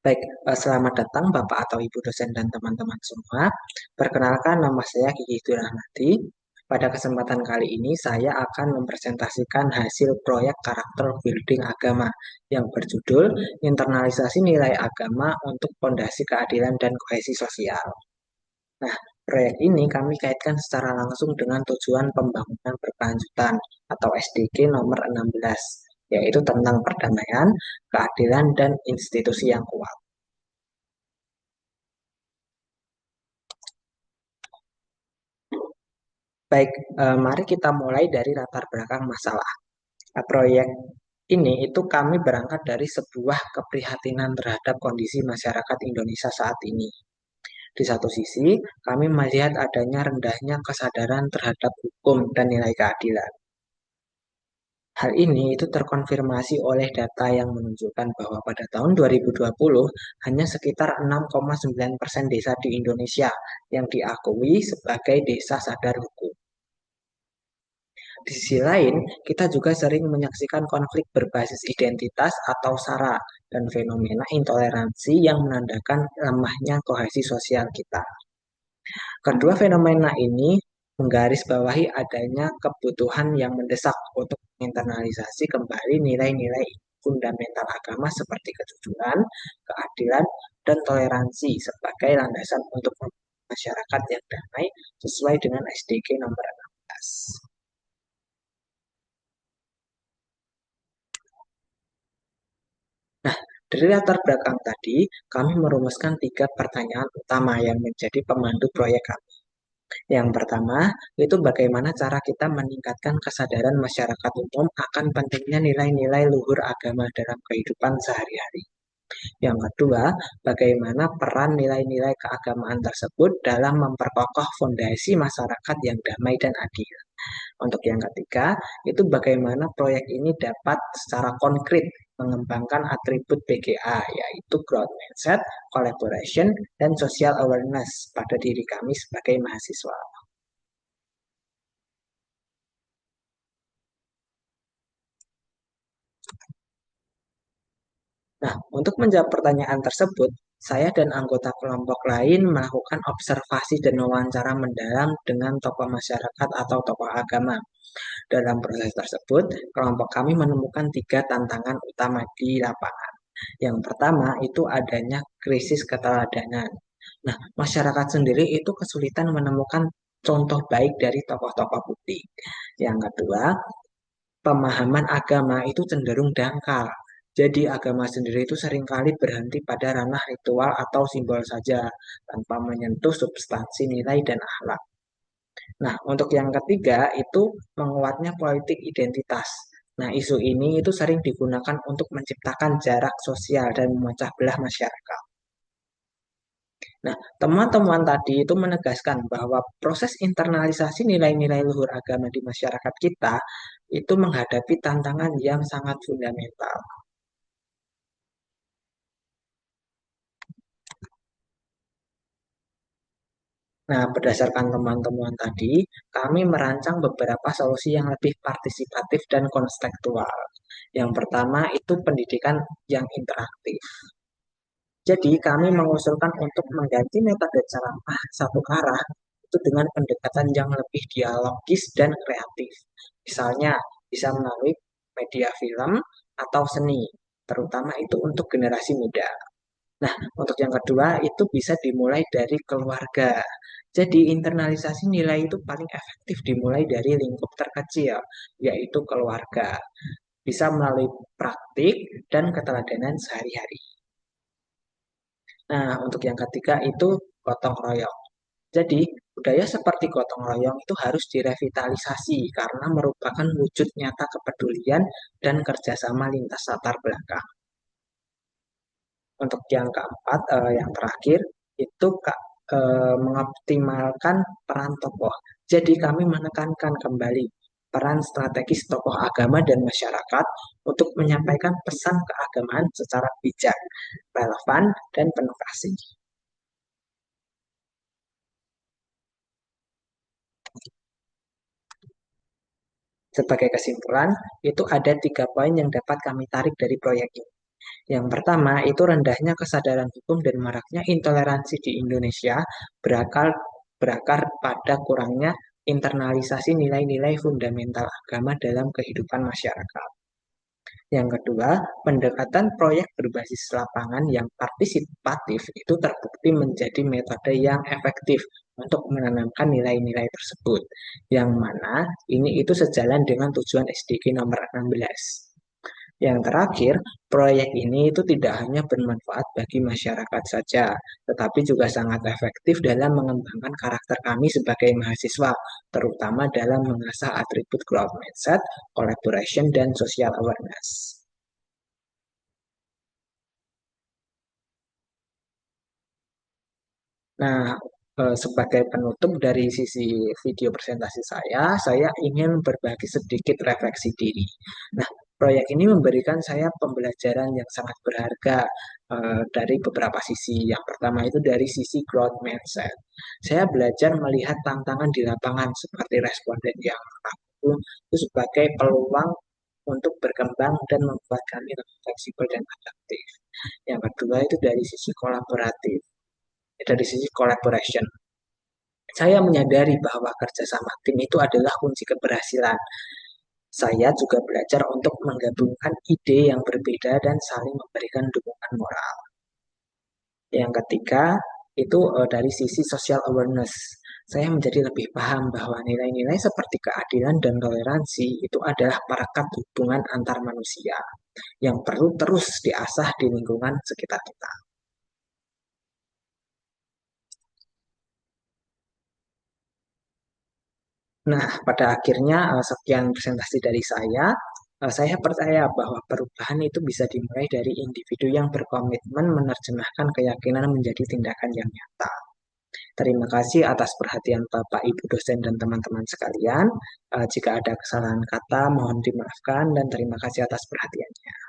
Baik, selamat datang Bapak atau Ibu dosen dan teman-teman semua. Perkenalkan nama saya Kiki Durahmadi. Pada kesempatan kali ini saya akan mempresentasikan hasil proyek karakter building agama yang berjudul Internalisasi Nilai Agama untuk Fondasi Keadilan dan Kohesi Sosial. Nah, proyek ini kami kaitkan secara langsung dengan tujuan pembangunan berkelanjutan atau SDG nomor 16, yaitu tentang perdamaian, keadilan, dan institusi yang kuat. Baik, mari kita mulai dari latar belakang masalah. Proyek ini itu kami berangkat dari sebuah keprihatinan terhadap kondisi masyarakat Indonesia saat ini. Di satu sisi, kami melihat adanya rendahnya kesadaran terhadap hukum dan nilai keadilan. Hal ini itu terkonfirmasi oleh data yang menunjukkan bahwa pada tahun 2020 hanya sekitar 6,9% desa di Indonesia yang diakui sebagai desa sadar hukum. Di sisi lain, kita juga sering menyaksikan konflik berbasis identitas atau SARA dan fenomena intoleransi yang menandakan lemahnya kohesi sosial kita. Kedua fenomena ini menggarisbawahi adanya kebutuhan yang mendesak untuk menginternalisasi kembali nilai-nilai fundamental agama seperti kejujuran, keadilan, dan toleransi sebagai landasan untuk masyarakat yang damai sesuai dengan SDG nomor 16. Nah, dari latar belakang tadi, kami merumuskan tiga pertanyaan utama yang menjadi pemandu proyek kami. Yang pertama, itu bagaimana cara kita meningkatkan kesadaran masyarakat umum akan pentingnya nilai-nilai luhur agama dalam kehidupan sehari-hari. Yang kedua, bagaimana peran nilai-nilai keagamaan tersebut dalam memperkokoh fondasi masyarakat yang damai dan adil. Untuk yang ketiga, itu bagaimana proyek ini dapat secara konkret mengembangkan atribut PGA, yaitu growth mindset, collaboration, dan social awareness pada diri kami sebagai mahasiswa. Nah, untuk menjawab pertanyaan tersebut, saya dan anggota kelompok lain melakukan observasi dan wawancara mendalam dengan tokoh masyarakat atau tokoh agama. Dalam proses tersebut, kelompok kami menemukan tiga tantangan utama di lapangan. Yang pertama itu adanya krisis keteladanan. Nah, masyarakat sendiri itu kesulitan menemukan contoh baik dari tokoh-tokoh publik. Yang kedua, pemahaman agama itu cenderung dangkal. Jadi agama sendiri itu seringkali berhenti pada ranah ritual atau simbol saja, tanpa menyentuh substansi nilai dan akhlak. Nah, untuk yang ketiga itu menguatnya politik identitas. Nah, isu ini itu sering digunakan untuk menciptakan jarak sosial dan memecah belah masyarakat. Nah, temuan-temuan tadi itu menegaskan bahwa proses internalisasi nilai-nilai luhur agama di masyarakat kita itu menghadapi tantangan yang sangat fundamental. Nah, berdasarkan temuan-temuan tadi, kami merancang beberapa solusi yang lebih partisipatif dan konstekstual. Yang pertama itu pendidikan yang interaktif. Jadi, kami mengusulkan untuk mengganti metode ceramah satu arah itu dengan pendekatan yang lebih dialogis dan kreatif. Misalnya, bisa melalui media film atau seni, terutama itu untuk generasi muda. Nah, untuk yang kedua itu bisa dimulai dari keluarga. Jadi internalisasi nilai itu paling efektif dimulai dari lingkup terkecil, yaitu keluarga. Bisa melalui praktik dan keteladanan sehari-hari. Nah, untuk yang ketiga itu gotong royong. Jadi, budaya seperti gotong royong itu harus direvitalisasi karena merupakan wujud nyata kepedulian dan kerjasama lintas latar belakang. Untuk yang keempat, yang terakhir, itu mengoptimalkan peran tokoh. Jadi kami menekankan kembali peran strategis tokoh agama dan masyarakat untuk menyampaikan pesan keagamaan secara bijak, relevan, dan penuh kasih. Sebagai kesimpulan, itu ada tiga poin yang dapat kami tarik dari proyek ini. Yang pertama, itu rendahnya kesadaran hukum dan maraknya intoleransi di Indonesia berakar berakar pada kurangnya internalisasi nilai-nilai fundamental agama dalam kehidupan masyarakat. Yang kedua, pendekatan proyek berbasis lapangan yang partisipatif itu terbukti menjadi metode yang efektif untuk menanamkan nilai-nilai tersebut. Yang mana ini itu sejalan dengan tujuan SDG nomor 16. Yang terakhir, proyek ini itu tidak hanya bermanfaat bagi masyarakat saja, tetapi juga sangat efektif dalam mengembangkan karakter kami sebagai mahasiswa, terutama dalam mengasah atribut growth mindset, collaboration, dan social awareness. Nah, sebagai penutup dari sisi video presentasi saya ingin berbagi sedikit refleksi diri. Nah, proyek ini memberikan saya pembelajaran yang sangat berharga dari beberapa sisi. Yang pertama itu dari sisi growth mindset. Saya belajar melihat tantangan di lapangan seperti responden yang aku itu sebagai peluang untuk berkembang dan membuat kami lebih fleksibel dan adaptif. Yang kedua itu dari sisi kolaboratif, dari sisi collaboration. Saya menyadari bahwa kerjasama tim itu adalah kunci keberhasilan. Saya juga belajar untuk menggabungkan ide yang berbeda dan saling memberikan dukungan moral. Yang ketiga, itu dari sisi social awareness. Saya menjadi lebih paham bahwa nilai-nilai seperti keadilan dan toleransi itu adalah perekat hubungan antar manusia yang perlu terus diasah di lingkungan sekitar kita. Nah, pada akhirnya sekian presentasi dari saya. Saya percaya bahwa perubahan itu bisa dimulai dari individu yang berkomitmen menerjemahkan keyakinan menjadi tindakan yang nyata. Terima kasih atas perhatian Bapak, Ibu dosen, dan teman-teman sekalian. Jika ada kesalahan kata, mohon dimaafkan dan terima kasih atas perhatiannya.